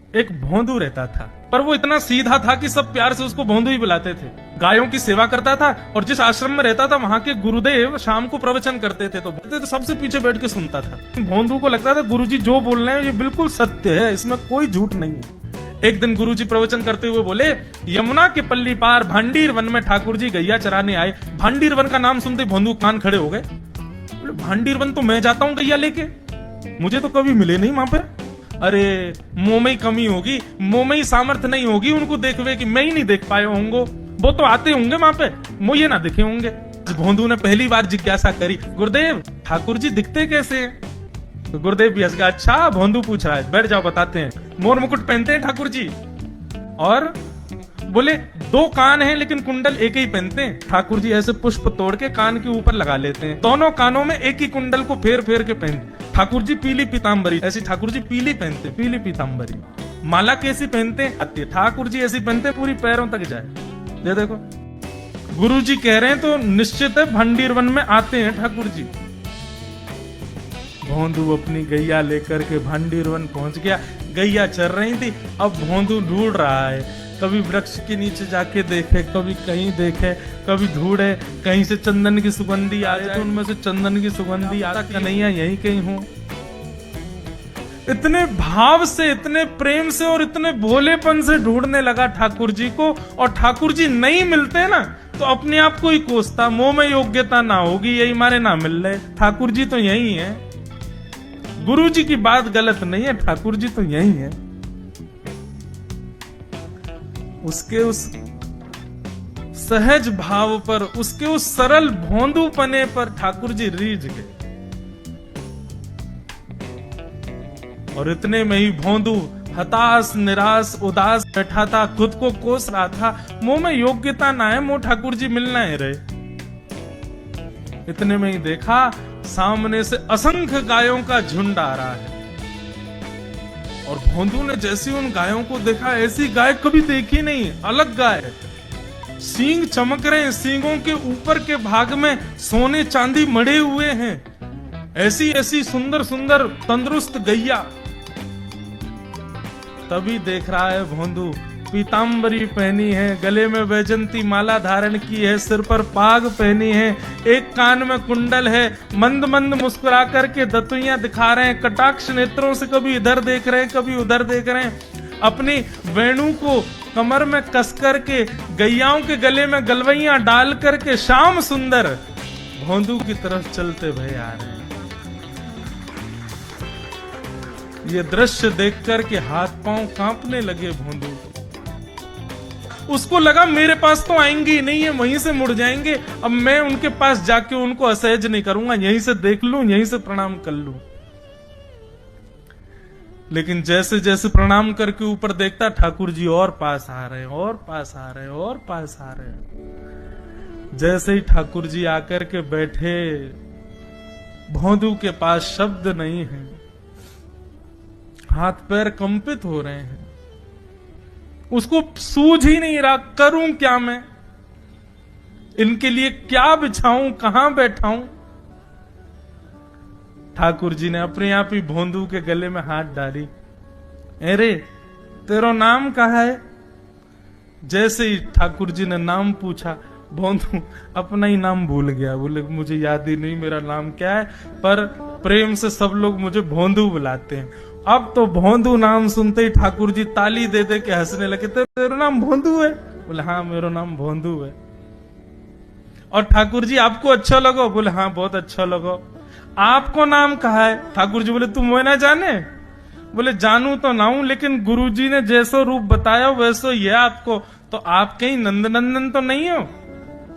एक भोंदू रहता था, पर वो इतना सीधा था कि सब प्यार से उसको भोंदू ही बुलाते थे। गायों की सेवा करता था और जिस आश्रम में रहता था वहां के गुरुदेव शाम को प्रवचन करते थे तो सबसे पीछे बैठ के सुनता था। भोंदू को लगता था गुरुजी जो बोल रहे हैं ये बिल्कुल सत्य है, इसमें कोई झूठ नहीं है। एक दिन गुरुजी प्रवचन करते हुए बोले, यमुना के पल्ली पार भांडीर वन में ठाकुर जी गैया चराने आए। भांडीर वन का नाम सुनते भोंदू कान खड़े हो गए। भांडीर वन तो मैं जाता हूँ गैया लेके, मुझे तो कभी मिले नहीं वहां पे। अरे मुंह में ही कमी होगी, मुंह में ही सामर्थ्य नहीं होगी उनको देखवे कि मैं ही नहीं देख पाए होंगे, वो तो आते होंगे वहां पे, मुझे ना दिखे होंगे। भोंदू ने पहली बार जिज्ञासा करी, गुरुदेव ठाकुर जी दिखते कैसे हैं? तो गुरुदेव भी हंस गया, अच्छा भोंदू पूछ रहा है, बैठ जाओ बताते हैं। मोर मुकुट पहनते हैं ठाकुर जी, और बोले 2 कान हैं लेकिन कुंडल एक ही पहनते हैं। ठाकुर जी ऐसे पुष्प तोड़ के कान के ऊपर लगा लेते हैं, दोनों कानों में एक ही कुंडल को फेर फेर के पहनते। ठाकुर जी पीली पीताम्बरी, ऐसी ठाकुर जी पीली पहनते, पीली पीताम्बरी। माला कैसी पहनते हैं? ठाकुर जी ऐसी पहनते पूरी पैरों तक जाए। ये देखो गुरु जी कह रहे हैं तो निश्चित है भंडीर वन में आते हैं ठाकुर जी। भोंदू अपनी गैया लेकर के भंडीर वन पहुंच गया। गैया चर रही थी, अब भोंदू ढूंढ रहा है, कभी वृक्ष के नीचे जाके देखे, कभी कहीं देखे, कभी ढूंढे कहीं से चंदन की सुगंधी आ जाए तो उनमें से चंदन की सुगंधी आता, कन्हैया यहीं कहीं हो। इतने भाव से, इतने प्रेम से और इतने भोलेपन से ढूंढने लगा ठाकुर जी को, और ठाकुर जी नहीं मिलते ना तो अपने आप को ही कोसता, मुंह में योग्यता ना होगी यही मारे ना मिल रहे, ठाकुर जी तो यही है। गुरु जी की बात गलत नहीं है, ठाकुर जी तो यही है। उसके उस सहज भाव पर, उसके उस सरल भोंदूपने पर ठाकुर जी रीझ गए। और इतने में ही भोंदू हताश, निराश, उदास बैठा था, खुद को कोस रहा था, मुंह में योग्यता ना है, मुंह ठाकुर जी मिलना है रहे। इतने में ही देखा सामने से असंख्य गायों का झुंड आ रहा है, और भोंदू ने जैसे उन गायों को देखा, ऐसी गाय कभी देखी नहीं, अलग गाय, सींग चमक रहे हैं, सींगों के ऊपर के भाग में सोने चांदी मढ़े हुए हैं, ऐसी ऐसी सुंदर सुंदर तंदुरुस्त गैया। तभी देख रहा है भोंदू, पीताम्बरी पहनी है, गले में वैजंती माला धारण की है, सिर पर पाग पहनी है, एक कान में कुंडल है, मंद मंद मुस्कुरा करके दतुइयां दिखा रहे हैं, कटाक्ष नेत्रों से कभी इधर देख रहे हैं कभी उधर देख रहे हैं, अपनी वेणु को कमर में कस करके गैयाओं के गले में गलवैयां डाल करके श्याम सुंदर भोंदू की तरफ चलते भय आ रहे हैं। ये दृश्य देख करके हाथ पांव कांपने लगे भोंदू। उसको लगा मेरे पास तो आएंगे ही नहीं है, वहीं से मुड़ जाएंगे, अब मैं उनके पास जाके उनको असहज नहीं करूंगा, यहीं से देख लूं, यहीं से प्रणाम कर लूं। लेकिन जैसे जैसे प्रणाम करके ऊपर देखता, ठाकुर जी और पास आ रहे हैं, और पास आ रहे हैं, और पास आ रहे हैं। जैसे ही ठाकुर जी आकर के बैठे, भोंदू के पास शब्द नहीं है, हाथ पैर कंपित हो रहे हैं, उसको सूझ ही नहीं रहा करूं क्या मैं, इनके लिए क्या बिछाऊं, कहां बैठाऊं। ठाकुर जी ने अपने आप ही भोंदू के गले में हाथ डाली, अरे तेरा नाम कहा है? जैसे ही ठाकुर जी ने नाम पूछा, भोंदू अपना ही नाम भूल गया, बोले मुझे याद ही नहीं मेरा नाम क्या है, पर प्रेम से सब लोग मुझे भोंदू बुलाते हैं। अब तो भोंदू नाम सुनते ही ठाकुर जी ताली दे दे के हंसने लगे, तेरा नाम भोंदू है? बोले हाँ मेरा नाम भोंदू है। और ठाकुर जी आपको अच्छा लगो? बोले हाँ बहुत अच्छा लगो। आपको नाम कहा है? ठाकुर जी बोले तुम वो ना जाने? बोले जानू तो ना हूं, लेकिन गुरु जी ने जैसो रूप बताया वैसो ये आपको, तो आप कहीं नंद नंदन तो नहीं हो?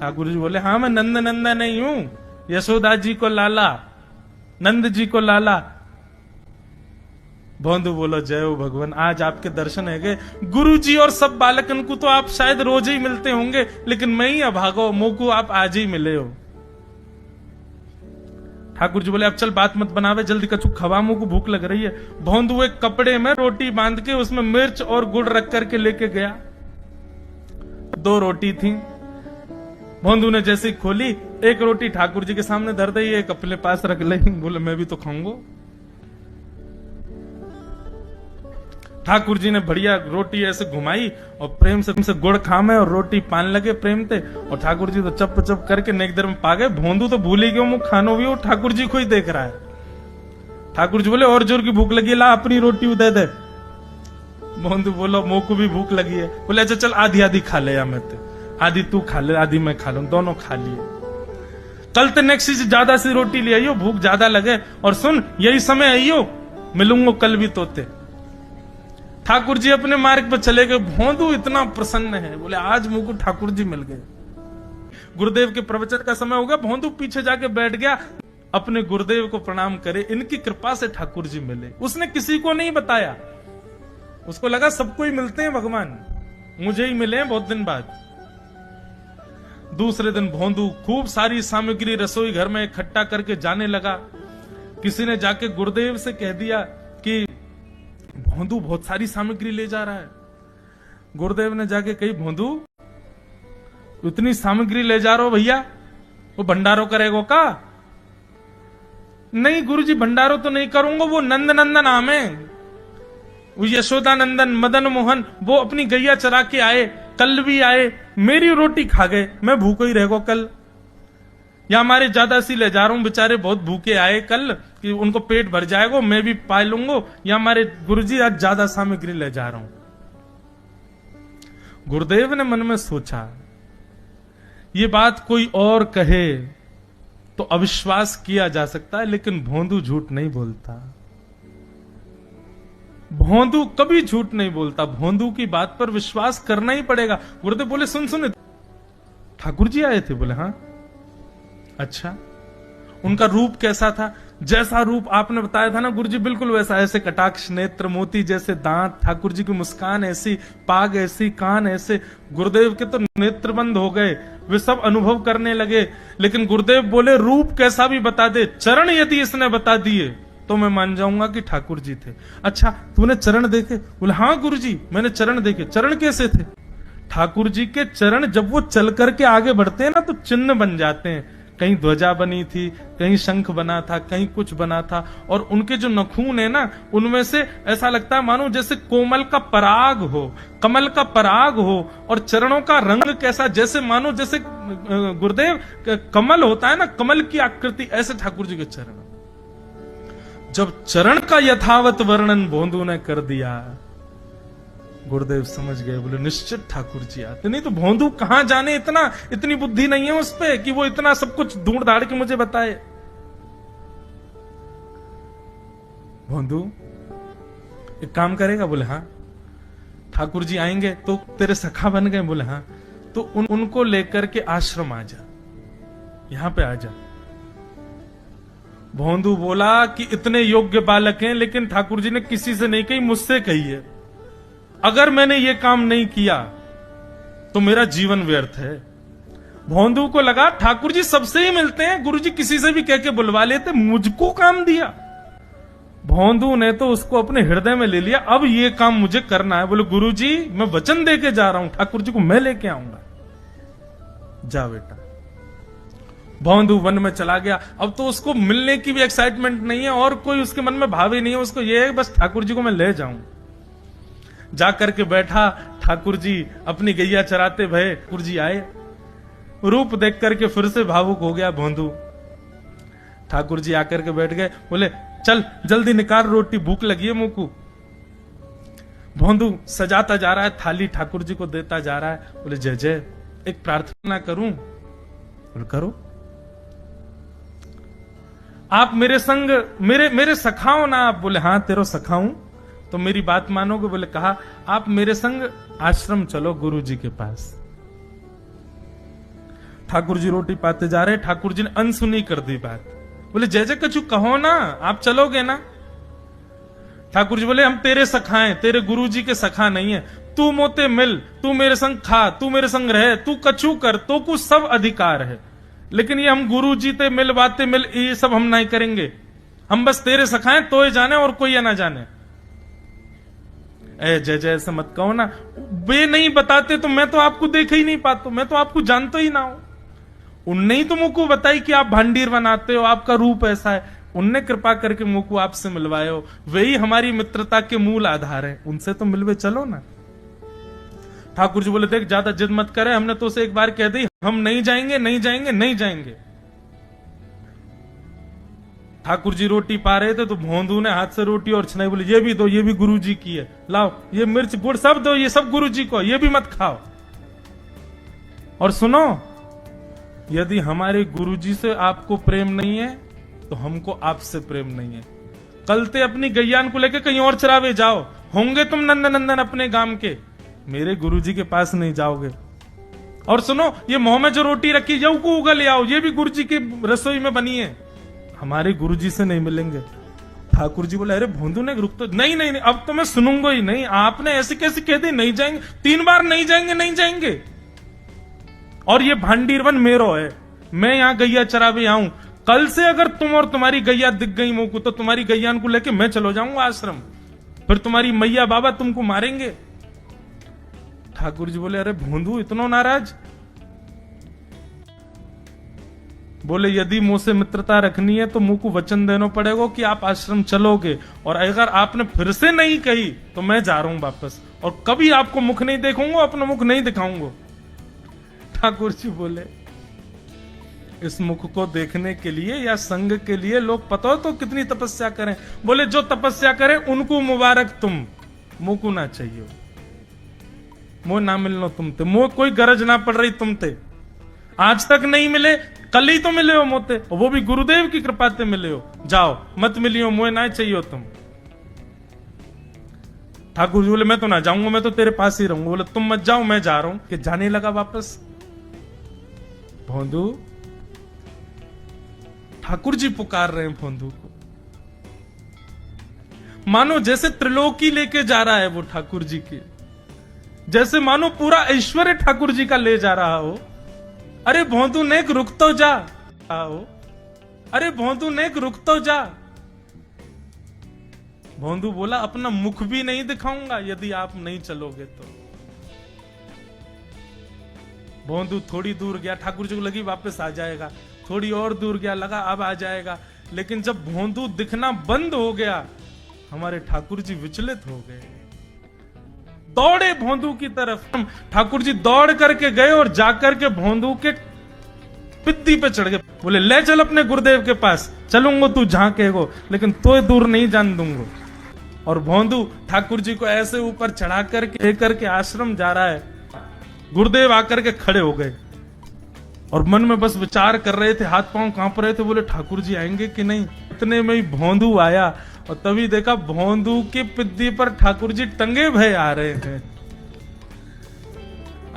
ठाकुर जी बोले हाँ मैं नंद नंदन नहीं हूं, यशोदा जी को लाला, नंद जी को लाला। भोंदू बोलो जय हो भगवान, आज आपके दर्शन है गए। गुरु जी और सब बालकन को तो आप शायद रोज ही मिलते होंगे, लेकिन मैं ही अभागो, मुंह को आप आज ही मिले हो। ठाकुर जी बोले अब चल बात मत बनावे, जल्दी कछु खवा, मुंह को भूख लग रही है। भोंदू एक कपड़े में रोटी बांध के उसमें मिर्च और गुड़ रख करके लेके गया। 2 रोटी थी। भोंदू ने जैसे खोली, एक रोटी ठाकुर जी के सामने धर दी, एक अपने पास रख ली। बोले मैं भी तो खाऊंगा। ठाकुर जी ने बढ़िया रोटी ऐसे घुमाई और प्रेम से गुड़ खामे और रोटी पान लगे प्रेम थे। और ठाकुर जी तो चप चप करके नेक देर में पा गए। भोंदू तो भूल ही गयो, मुंह खानो भी वो ठाकुर जी को ही देख रहा है। ठाकुर जी बोले और जोर की भूख लगी, ला अपनी रोटी दे दे। भोंदू बोलो मुंह को भी भूख लगी है। बोले अच्छा चल आधी आधी खा ले, या मैं आधी तू खा ले आधी मैं खा लू, दोनों खा लिए। कल तो नेक्स्ट से ज्यादा सी रोटी ले आइयो, भूख ज्यादा लगे, और सुन यही समय आइयो, मिलूंगा कल भी तोते। ठाकुर जी अपने मार्ग पर चले गए। भोंदू इतना प्रसन्न है, बोले आज मुझको ठाकुर जी मिल गए। गुरुदेव के प्रवचन का समय हो गया, भोंदू पीछे जाके बैठ गया, अपने गुरुदेव को प्रणाम करे, इनकी कृपा से ठाकुर जी मिले। उसने किसी को नहीं बताया, उसको लगा सबको ही मिलते हैं भगवान, मुझे ही मिले हैं बहुत दिन बाद। दूसरे दिन भोंदू खूब सारी सामग्री रसोई घर में इकट्ठा करके जाने लगा। किसी ने जाके गुरुदेव से कह दिया कि भोंदू बहुत सारी सामग्री ले जा रहा है। गुरुदेव ने जाके कही, भोंदू इतनी सामग्री ले जा रहा हो भैया, वो भंडारो करेगो का? नहीं गुरुजी भंडारो तो नहीं करूंगा, वो नंद नंदन नाम है, वो यशोदा नंदन मदन मोहन, वो अपनी गैया चरा के आए, कल भी आए, मेरी रोटी खा गए, मैं भूखो ही रहेगा कल। या हमारे ज्यादा सी ले जा रहा हूं, बेचारे बहुत भूखे आए कल, कि उनको पेट भर जाएगा, मैं भी पा लूंगा। या हमारे गुरुजी आज ज्यादा सामग्री ले जा रहा हूं। गुरुदेव ने मन में सोचा, ये बात कोई और कहे तो अविश्वास किया जा सकता है, लेकिन भोंदू झूठ नहीं बोलता। भोंदू कभी झूठ नहीं बोलता, भोंदू की बात पर विश्वास करना ही पड़ेगा। गुरुदेव बोले सुन सुन, ठाकुर जी आए थे? बोले हाँ। अच्छा, उनका रूप कैसा था? जैसा रूप आपने बताया था ना गुरुजी, बिल्कुल वैसा, ऐसे कटाक्ष नेत्र, मोती जैसे दांत, ठाकुर जी की मुस्कान ऐसी, पाग ऐसी, कान ऐसे। गुरुदेव के तो नेत्र बंद हो गए, वे सब अनुभव करने लगे। लेकिन गुरुदेव बोले रूप कैसा भी बता दे, चरण यदि इसने बता दिए तो मैं मान जाऊंगा कि ठाकुर जी थे। अच्छा तूने चरण देखे? बोले हाँ गुरुजी मैंने चरण देखे। चरण कैसे थे? ठाकुर जी के चरण जब वो चल करके आगे बढ़ते हैं ना तो चिन्ह बन जाते हैं। कहीं ध्वजा बनी थी, कहीं शंख बना था, कहीं कुछ बना था। और उनके जो नखून है ना, उनमें से ऐसा लगता है मानो जैसे कोमल का पराग हो, कमल का पराग हो। और चरणों का रंग कैसा, जैसे मानो जैसे गुरुदेव कमल होता है ना, कमल की आकृति, ऐसे ठाकुर जी के चरण। जब चरण का यथावत वर्णन भोंदू ने कर दिया, गुरुदेव समझ गए, बोले निश्चित ठाकुर जी आते। नहीं तो भोंदू कहां जाने, इतनी बुद्धि नहीं है उस पे कि वो इतना सब कुछ ढूंढ धाड़ के मुझे बताए। भोंदू एक काम करेगा? बोले हाँ। ठाकुर जी आएंगे तो तेरे सखा बन गए? बोले हाँ। तो उनको लेकर के आश्रम आ जा, यहां पे आ जा। भोंदू बोला कि इतने योग्य बालक हैं, लेकिन ठाकुर जी ने किसी से नहीं कही, मुझसे कही है। अगर मैंने ये काम नहीं किया तो मेरा जीवन व्यर्थ है। भोंदू को लगा ठाकुर जी सबसे ही मिलते हैं, गुरु जी किसी से भी कह के बुलवा लेते, मुझको काम दिया। भोंदू ने तो उसको अपने हृदय में ले लिया, अब ये काम मुझे करना है। बोले गुरु जी मैं वचन दे के जा रहा हूं, ठाकुर जी को मैं लेके आऊंगा। जा बेटा। भोंदू वन में चला गया। अब तो उसको मिलने की भी एक्साइटमेंट नहीं है और कोई उसके मन में भाव ही नहीं है, उसको ये है बस ठाकुर जी को मैं ले जाऊं। जाकर के बैठा, ठाकुर जी अपनी गैया चराते भये, ठाकुर जी आए। रूप देख करके फिर से भावुक हो गया भोंदू। ठाकुर जी आकर के बैठ गए, बोले चल जल्दी निकाल रोटी, भूख लगी है मुंह को। भोंदू सजाता जा रहा है थाली, ठाकुर जी को देता जा रहा है। बोले जय जय, एक प्रार्थना करूं? बोले करो। आप मेरे संग मेरे सखाओ ना आप? बोले हाँ तेरो सखाऊं तो मेरी बात मानोगे? बोले कहा आप मेरे संग आश्रम चलो गुरु जी के पास। ठाकुर जी रोटी पाते जा रहे, ठाकुर जी ने अनसुनी कर दी बात। बोले जय जय कछु कहो ना, आप चलोगे ना? ठाकुर जी बोले हम तेरे सखा हैं, तेरे गुरु जी के सखा नहीं है। तू मोते मिल, तू मेरे संग खा, तू मेरे संग रहे, तू कछु कर, तो कुछ सब अधिकार है, लेकिन ये हम गुरु जी ते मिल बातें मिल ये सब हम नहीं करेंगे। हम बस तेरे सखाएं तो ही जाने और कोई ना जाने। ए जय जय ऐसा मत कहो ना, वे नहीं बताते तो मैं तो आपको देख ही नहीं पाता, मैं तो आपको जानता ही ना हूं। उनने ही तो मुझको बताई कि आप भांडीर बनाते हो, आपका रूप ऐसा है। उनने कृपा करके मुंह को आपसे मिलवाए हो, वही हमारी मित्रता के मूल आधार है, उनसे तो मिलवे चलो ना। ठाकुर जी बोले देख ज्यादा जिद मत करे, हमने तो उसे एक बार कह दी हम नहीं जाएंगे नहीं जाएंगे नहीं जाएंगे। ठाकुर जी रोटी पा रहे थे तो भोंदू ने हाथ से रोटी और छनाई बोली ये भी दो, ये भी गुरु जी की है, लाओ ये मिर्च गुड़ सब दो, ये सब गुरु जी को, ये भी मत खाओ। और सुनो, यदि हमारे गुरु जी से आपको प्रेम नहीं है तो हमको आपसे प्रेम नहीं है। कल ते अपनी गैयान को लेकर कहीं और चरावे जाओ, होंगे तुम नंदन नंदन अपने गांव के, मेरे गुरुजी के पास नहीं जाओगे। और सुनो, ये मुंह में जो रोटी रखी जाओ को उगल ले आओ, ये भी गुरुजी की रसोई में बनी है, हमारे गुरुजी से नहीं मिलेंगे। ठाकुर जी बोले अरे भोंदू ने रुक तो नहीं नहीं नहीं, अब तो मैं सुनूंगा ही नहीं, आपने ऐसे कैसे कह दी नहीं जाएंगे, 3 बार नहीं जाएंगे नहीं जाएंगे। और ये भांडीरवन मेरो है, मैं यहां गैया चरावे आऊं, कल से अगर तुम और तुम्हारी गैया दिख गई मुंह को तो तुम्हारी गैयान को लेके मैं चलो जाऊंगा आश्रम, फिर तुम्हारी मैया बाबा तुमको मारेंगे। ठाकुर जी बोले अरे भोंदू इतना नाराज? बोले यदि मुंह से मित्रता रखनी है तो मुंह को वचन देना पड़ेगा कि आप आश्रम चलोगे, और अगर आपने फिर से नहीं कही तो मैं जा रहा हूं वापस, और कभी आपको मुख नहीं देखूंगा, अपना मुख नहीं दिखाऊंगा। ठाकुर जी बोले इस मुख को देखने के लिए या संग के लिए लोग पता हो तो कितनी तपस्या करें। बोले जो तपस्या करें उनको मुबारक, तुम मुंह को ना चाहिए, मुंह ना मिलनो तुमते, मुंह कोई गरज ना पड़ रही तुमते, आज तक नहीं मिले, कल ही तो मिले हो मोते, वो भी गुरुदेव की कृपा से मिले हो, जाओ मत मिलियो, मुंह ना चाहिए तुम। ठाकुर जी बोले मैं तो ना जाऊंगा, मैं तो तेरे पास ही रहूंगा। बोले तुम मत जाओ, मैं जा रहा हूं। कि जाने लगा वापस। भोंदू, ठाकुर जी पुकार रहे हैं भोंदू को, मानो जैसे त्रिलोकी लेके जा रहा है वो ठाकुर जी की, जैसे मानो पूरा ऐश्वर्य ठाकुर जी का ले जा रहा हो। अरे भोंदू नेक रुक तो जा, आओ, अरे भोंदू नेक रुक तो जा। भोंदू बोला अपना मुख भी नहीं दिखाऊंगा यदि आप नहीं चलोगे तो। भोंदू थोड़ी दूर गया, ठाकुर जी को लगी वापस आ जाएगा, थोड़ी और दूर गया, लगा अब आ जाएगा, लेकिन जब भोंदू दिखना बंद हो गया हमारे ठाकुर जी विचलित हो गए, दौड़े भोंदू की तरफ। ठाकुर जी दौड़ करके गए और जाकर के भोंदू के पित्ती पे चढ़ गए। बोले ले चल अपने गुरुदेव के पास, चलूंगा तू जहां कहेगो, लेकिन तो दूर नहीं जान दूंगा। और भोंदू ठाकुर जी को ऐसे ऊपर चढ़ा करके आश्रम जा रहा है। गुरुदेव आकर के खड़े हो गए और मन में बस विचार कर रहे थे, हाथ पांव कांप रहे थे, बोले ठाकुर जी आएंगे कि नहीं। इतने में ही भोंदू आया और तभी देखा भोंदू की पिद्दी पर ठाकुर जी टंगे भय आ रहे हैं।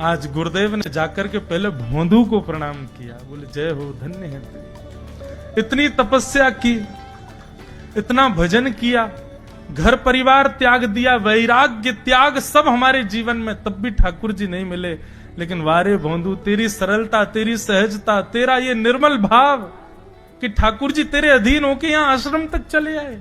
आज गुरुदेव ने जाकर के पहले भोंदू को प्रणाम किया, बोले जय हो, धन्य है। इतनी तपस्या की, इतना भजन किया, घर परिवार त्याग दिया, वैराग्य त्याग सब हमारे जीवन में, तब भी ठाकुर जी नहीं मिले। लेकिन वारे भोंदू, तेरी सरलता, तेरी सहजता, तेरा ये निर्मल भाव कि ठाकुर जी तेरे अधीन होके यहां आश्रम तक चले आए।